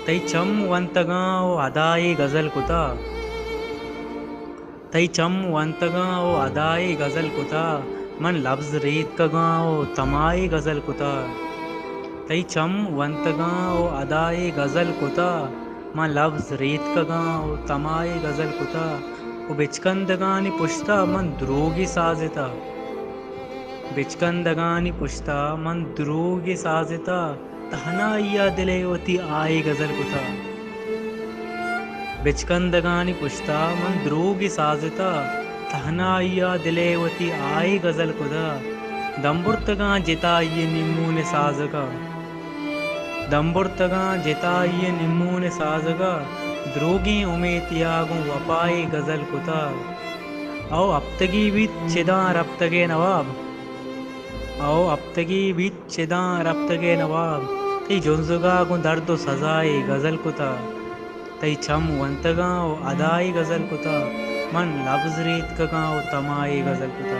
तई चम वंतगाओ अदाई गजल कुता तई चम वंतगाओ अदाई गजल कुता मन लफ्ज रीत का गाओ तमाई गजल कुता तई चम वंतगाओ अदाई गजल कुता मन लफ्ज रीत का गाओ तमाई गजल कुता वो बिचकंदगानी पुश्ता मन द्रोगी साजिता बिचकंदगानी पुश्ता मन द्रोगी साजिता तहनाइया दिलेवती आई गजल कुता बिचकंदगानी पुश्ता मन द्रोगी साजिता तहनाइया दिलेवती आई गजल कुदा दंबुर्तगा जिताइये निम्मूने साजगा दंबुर्तगा जिताइये निम्मूने साजगा द्रोगी उमेतियागु वपाई गजल कुता औ अप्तगी बीत चिदा रप्तगे नवाब औ अप्तगी बीत चिदा रप्तगे नवाब तई जुंजुगा गु दर्दो सजाई गजल कुता तई छम वंतगाओ अदाई गजल कुता मन लफ्ज रीत का गाओ तमाई गजल कुता।